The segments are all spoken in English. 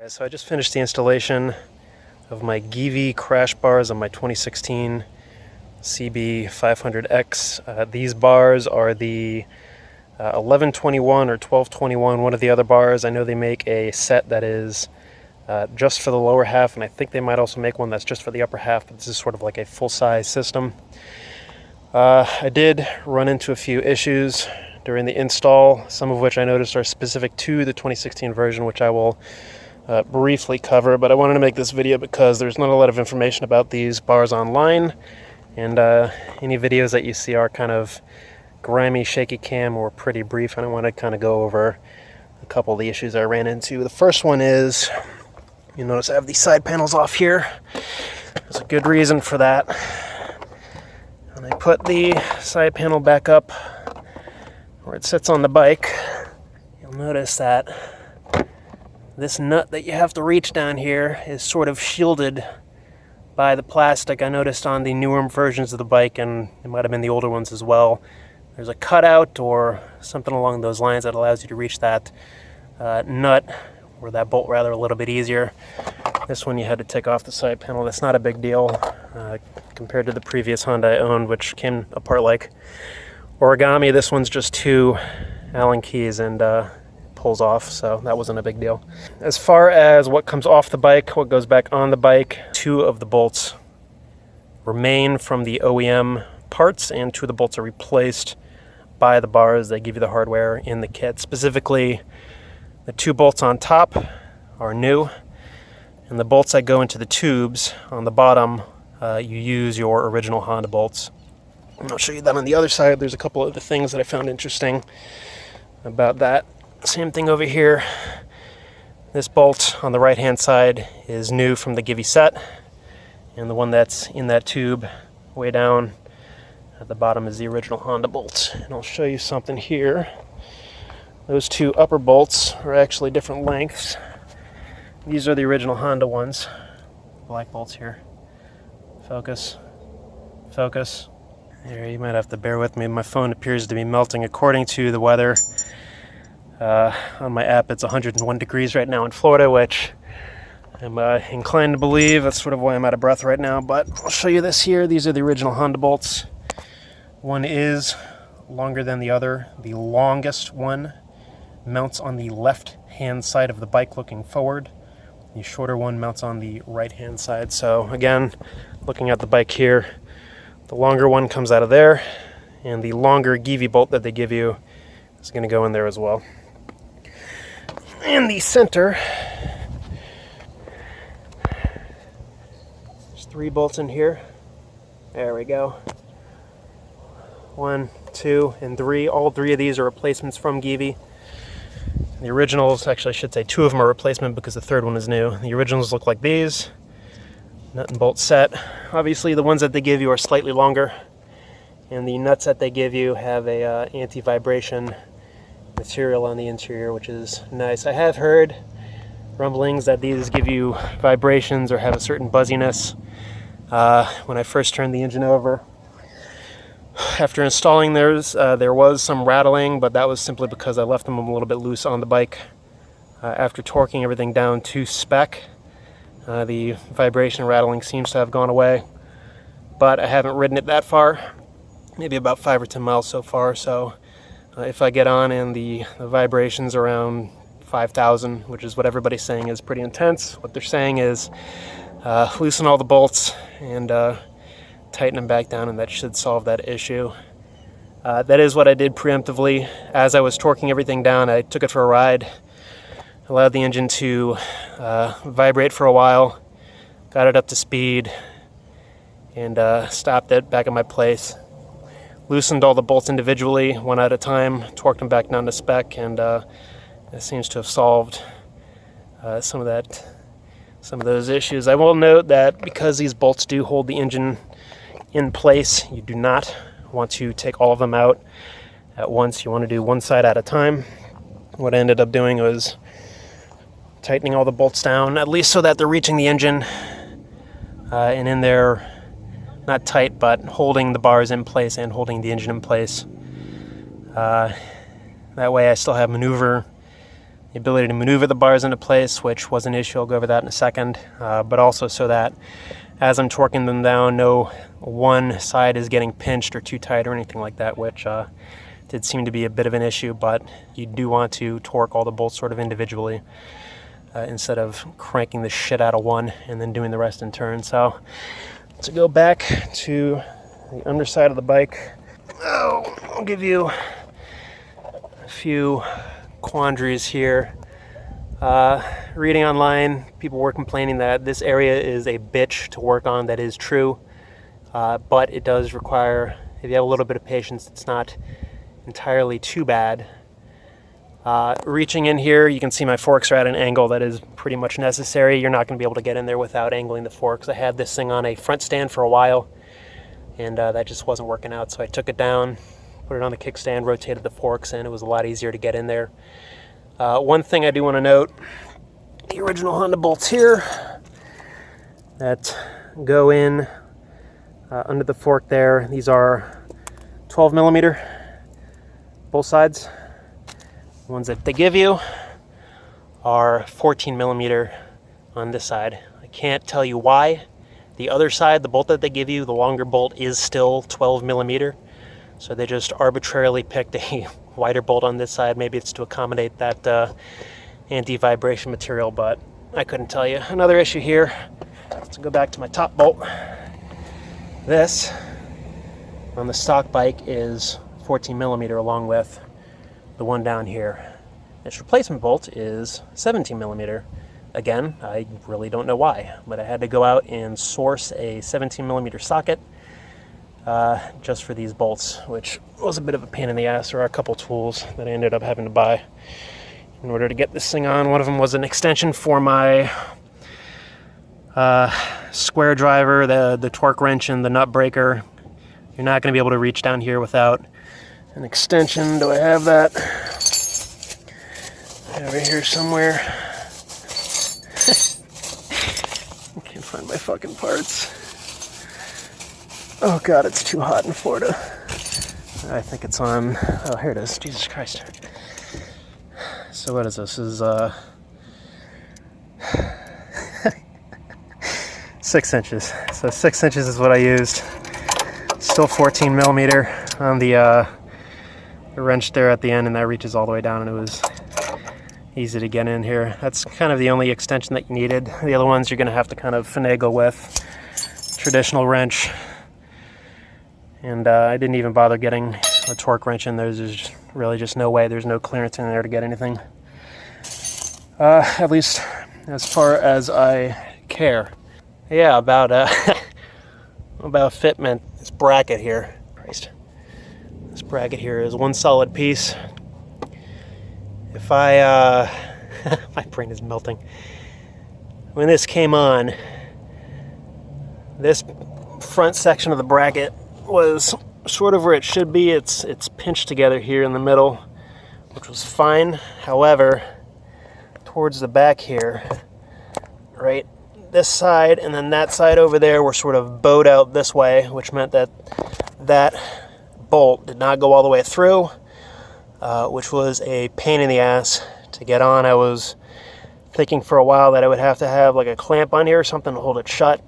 So I just finished the installation of my Givi Crash Bars on my 2016 CB500X. These bars are the 1121 or 1221, one of the other bars. I know they make a set that is just for the lower half, and I think they might also make one that's just for the upper half, but this is sort of like a full-size system. I did run into a few issues during the install, some of which I noticed are specific to the 2016 version, which I will briefly cover, but I wanted to make this video because there's not a lot of information about these bars online, and any videos that you see are kind of grimy, shaky cam or pretty brief, and I want to kind of go over a couple of the issues I ran into. The first one is, you notice I have these side panels off here. There's a good reason for that. When I put the side panel back up where it sits on the bike, you'll notice that this nut that you have to reach down here is sort of shielded by the plastic. I noticed on the newer versions of the bike, and it might have been the older ones as well, there's a cutout or something along those lines that allows you to reach that nut, or that bolt rather, a little bit easier. This one you had to take off the side panel. That's not a big deal compared to the previous Honda I owned, which came apart like origami. This one's just two Allen keys and pulls off, so that wasn't a big deal. As far as what comes off the bike, what goes back on the bike, two of the bolts remain from the OEM parts, and two of the bolts are replaced by the bars. They give you the hardware in the kit. Specifically, the two bolts on top are new, and the bolts that go into the tubes on the bottom, you use your original Honda bolts. And I'll show you that on the other side. There's a couple of the things that I found interesting about that. Same thing over here. This bolt on the right hand side is new from the Givi set, and the one that's in that tube way down at the bottom is the original Honda bolt. And I'll show you something here. Those two upper bolts are actually different lengths. These are the original Honda ones. Black bolts here. Focus. Focus. There, you might have to bear with me. My phone appears to be melting according to the weather. On my app, it's 101 degrees right now in Florida, which I'm inclined to believe. That's sort of why I'm out of breath right now, but I'll show you this here. These are the original Honda bolts. One is longer than the other. The longest one mounts on the left-hand side of the bike looking forward. The shorter one mounts on the right-hand side. So again, looking at the bike here, the longer one comes out of there, and the longer Givi bolt that they give you is going to go in there as well. In the center, there's three bolts in here. There we go. 1, 2, and 3. All three of these are replacements from Givi. The originals, actually I should say two of them are replacement because the third one is new. The originals look like these. Nut and bolt set. Obviously the ones that they give you are slightly longer, and the nuts that they give you have a anti-vibration material on the interior, which is nice. I have heard rumblings that these give you vibrations or have a certain buzziness. When I first turned the engine over, after installing theirs, there was some rattling, but that was simply because I left them a little bit loose on the bike. After torquing everything down to spec, the vibration rattling seems to have gone away, but I haven't ridden it that far, maybe about 5 or 10 miles so far. So if I get on and the vibrations around 5,000, which is what everybody's saying is pretty intense, what they're saying is loosen all the bolts and tighten them back down, and that should solve that issue. That is what I did preemptively. As I was torquing everything down, I took it for a ride, allowed the engine to vibrate for a while, got it up to speed, and stopped it back at my place. Loosened all the bolts individually, one at a time, torqued them back down to spec, and that seems to have solved some of those issues. I will note that because these bolts do hold the engine in place, you do not want to take all of them out at once. You want to do one side at a time. What I ended up doing was tightening all the bolts down, at least so that they're reaching the engine and in there, not tight, but holding the bars in place and holding the engine in place. That way I still have maneuver the ability to maneuver the bars into place, which was an issue. I'll go over that in a second, but also so that as I'm torquing them down, no one side is getting pinched or too tight or anything like that, which did seem to be a bit of an issue, but you do want to torque all the bolts sort of individually instead of cranking the shit out of one and then doing the rest in turn. So to go back to the underside of the bike, I'll give you a few quandaries here. Reading online, people were complaining that this area is a bitch to work on. That is true, but it does require, if you have a little bit of patience, it's not entirely too bad. Reaching in here, you can see my forks are at an angle that is pretty much necessary. You're not going to be able to get in there without angling the forks. I had this thing on a front stand for a while, and that just wasn't working out, so I took it down, put it on the kickstand, rotated the forks, and it was a lot easier to get in there. One thing I do want to note, the original Honda bolts here that go in under the fork there, these are 12 millimeter, both sides. The ones that they give you are 14 millimeter on this side. I can't tell you why. The other side, the bolt that they give you, the longer bolt, is still 12 millimeter. So they just arbitrarily picked a wider bolt on this side. Maybe it's to accommodate that anti-vibration material, but I couldn't tell you. Another issue here, let's go back to my top bolt. This, on the stock bike, is 14 millimeter along with the one down here. Its replacement bolt is 17 millimeter. Again, I really don't know why, but I had to go out and source a 17 millimeter socket just for these bolts, which was a bit of a pain in the ass. There are a couple tools that I ended up having to buy in order to get this thing on. One of them was an extension for my square driver, the torque wrench and the nut breaker. You're not going to be able to reach down here without an extension. Do I have that? Over here somewhere. I can't find my fucking parts. Oh god, it's too hot in Florida. I think it's on, oh here it is, Jesus Christ. So what is this? This is 6 inches. So 6 inches is what I used. Still 14 millimeter on the wrench there at the end, and that reaches all the way down, and it was easy to get in here. That's kind of the only extension that you needed. The other ones you're going to have to kind of finagle with. Traditional wrench. And I didn't even bother getting a torque wrench in there. There's really just no way. There's no clearance in there to get anything. At least as far as I care. Yeah, about fitment. This bracket here. Christ. This bracket here is one solid piece. If I, my brain is melting. When this came on, this front section of the bracket was sort of where it should be. It's pinched together here in the middle, which was fine. However, towards the back here, right, this side and then that side over there were sort of bowed out this way, which meant that that bolt did not go all the way through, which was a pain in the ass to get on. I was thinking for a while that I would have to have like a clamp on here or something to hold it shut.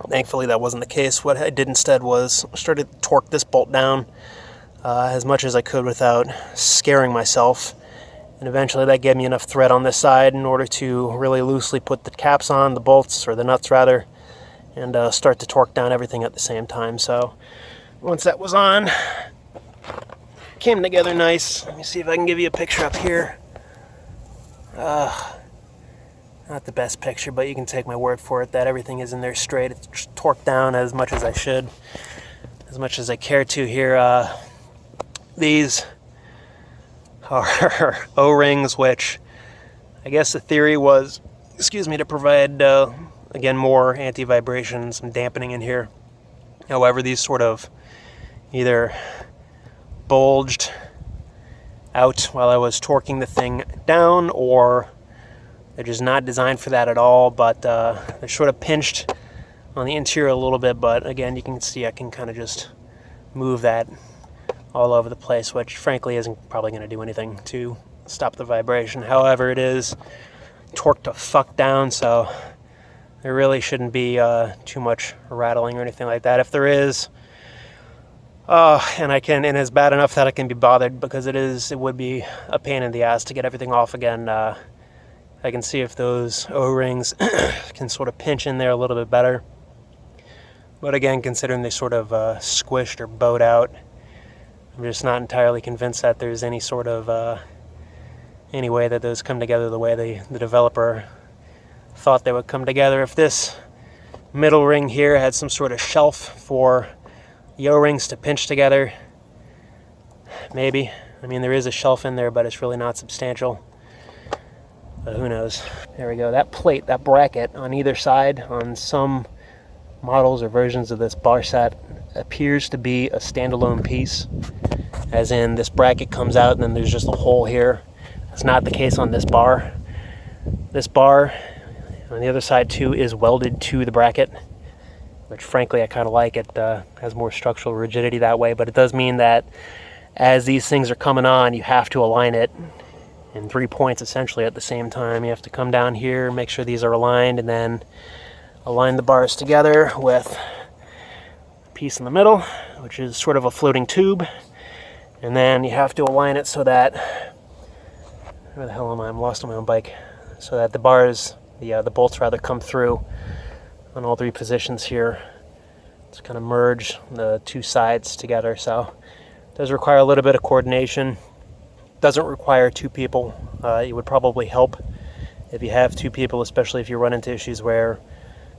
Thankfully, that wasn't the case. What I did instead was started to torque this bolt down as much as I could without scaring myself. And eventually that gave me enough thread on this side in order to really loosely put the caps on, the bolts, or the nuts rather, and start to torque down everything at the same time. So once that was on, came together nice. Let me see if I can give you a picture up here. Not the best picture, but you can take my word for it that everything is in there straight. It's just torqued down as much as I should, as much as I care to here. These are O-rings, which I guess the theory was, to provide, again, more anti-vibration, some dampening in here. However, these sort of either bulged out while I was torquing the thing down, or they're just not designed for that at all, but they're sort of pinched on the interior a little bit, but again, you can see I can kind of just move that all over the place, which frankly isn't probably going to do anything to stop the vibration. However, it is torqued to fuck down, so there really shouldn't be too much rattling or anything like that. If there is, and it's bad enough that I can be bothered, because it would be a pain in the ass to get everything off again. I can see if those O-rings can sort of pinch in there a little bit better. But again, considering they sort of squished or bowed out, I'm just not entirely convinced that there's any sort of any way that those come together the way the developer thought they would come together. If this middle ring here had some sort of shelf for the O-rings to pinch together, maybe. I mean, there is a shelf in there, but it's really not substantial. But who knows? There we go. That plate, that bracket on either side on some models or versions of this bar set appears to be a standalone piece, as in this bracket comes out and then there's just a hole here. That's not the case on this bar. This bar on the other side too is welded to the bracket, which frankly I kind of like. It has more structural rigidity that way, but it does mean that as these things are coming on, you have to align it in 3 points essentially at the same time. You have to come down here, make sure these are aligned, and then align the bars together with a piece in the middle, which is sort of a floating tube. And then you have to align it so that, where the hell am I? I'm lost on my own bike. So that the bars, the bolts rather, come through on all 3 positions here to kind of merge the 2 sides together. So it does require a little bit of coordination. Doesn't require 2 people. It would probably help if you have 2 people, especially if you run into issues where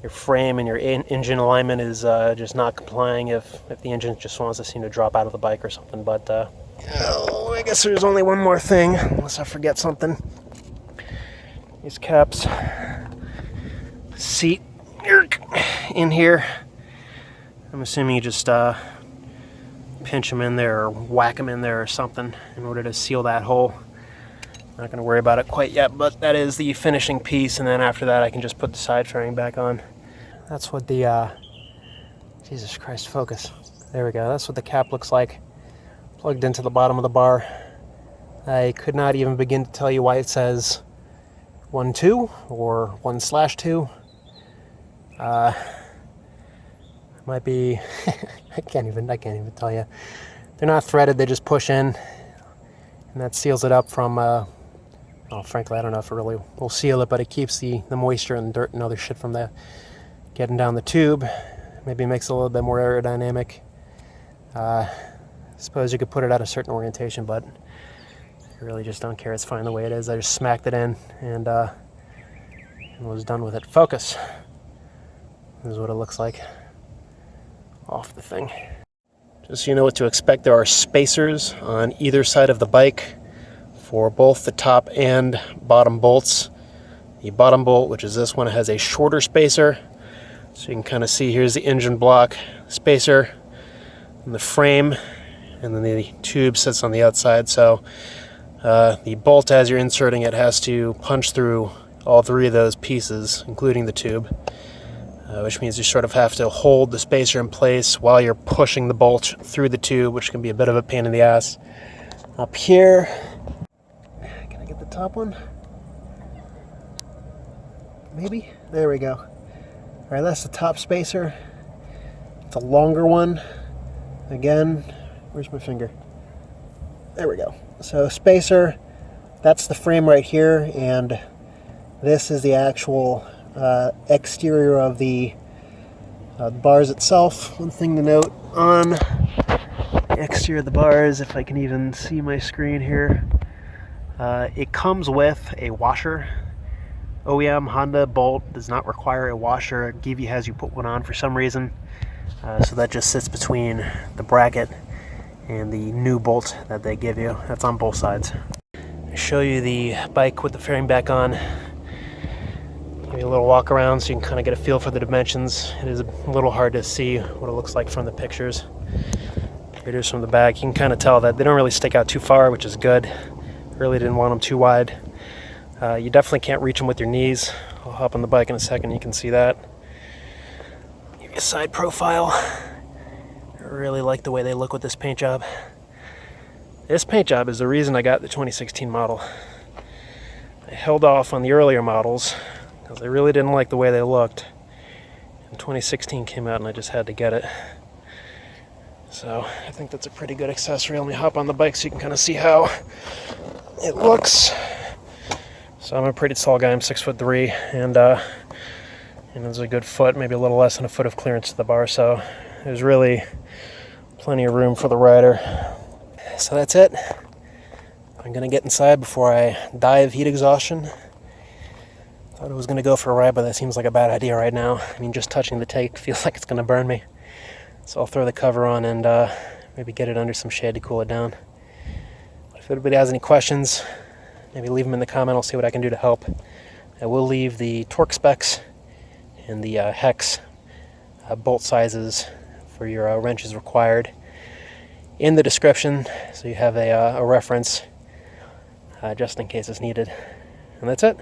your frame and your engine alignment is just not complying, if the engine just wants to seem to drop out of the bike or something. But I guess there's only one more thing, unless I forget something. These caps, seat in here. I'm assuming you just pinch them in there or whack them in there or something in order to seal that hole. Not going to worry about it quite yet, but that is the finishing piece, and then after that I can just put the side fairing back on. That's what the Jesus Christ, focus. There we go. That's what the cap looks like, plugged into the bottom of the bar. I could not even begin to tell you why it says 1-2 or 1/2. Might be I can't even tell you. They're not threaded, they just push in, and that seals it up from frankly, I don't know if it really will seal it, but it keeps the moisture and dirt and other shit from getting down the tube. Maybe makes it a little bit more aerodynamic. Suppose you could put it at a certain orientation, but I really just don't care. It's fine the way it is. I just smacked it in and was done with it. Focus. This is what it looks like off the thing. Just so you know what to expect, there are spacers on either side of the bike for both the top and bottom bolts. The bottom bolt, which is this one, has a shorter spacer. So you can kind of see here's the engine block spacer and the frame, and then the tube sits on the outside. So the bolt, as you're inserting it, has to punch through all 3 of those pieces, including the tube, which means you sort of have to hold the spacer in place while you're pushing the bolt through the tube, which can be a bit of a pain in the ass. Up here, can I get the top one? Maybe? There we go. All right, that's the top spacer. It's a longer one. Again, where's my finger? There we go. So spacer, that's the frame right here, and this is the actual exterior of the bars itself. One thing to note on the exterior of the bars, if I can even see my screen here, it comes with a washer. OEM Honda bolt does not require a washer. Givi has you put one on for some reason, so that just sits between the bracket and the new bolt that they give you. That's on both sides. I show you the bike with the fairing back on. Give you a little walk around so you can kind of get a feel for the dimensions. It is a little hard to see what it looks like from the pictures. Here it is from the back. You can kind of tell that they don't really stick out too far, which is good. Really didn't want them too wide. You definitely can't reach them with your knees. I'll hop on the bike in a second, you can see that. Give you a side profile. I really like the way they look with this paint job. This paint job is the reason I got the 2016 model. I held off on the earlier models because I really didn't like the way they looked. And 2016 came out and I just had to get it. So I think that's a pretty good accessory. Let me hop on the bike so you can kind of see how it looks. So I'm a pretty tall guy. I'm 6'3", and there's a good foot, maybe a little less than a foot of clearance to the bar. So there's really plenty of room for the rider. So that's it. I'm gonna get inside before I die of heat exhaustion. Thought I was gonna go for a ride, but that seems like a bad idea right now. I mean, just touching the tank feels like it's gonna burn me. So I'll throw the cover on and maybe get it under some shade to cool it down. But if anybody has any questions, maybe leave them in the comment. I'll see what I can do to help. I will leave the torque specs and the hex bolt sizes for your wrenches required in the description, so you have a reference just in case it's needed. And that's it.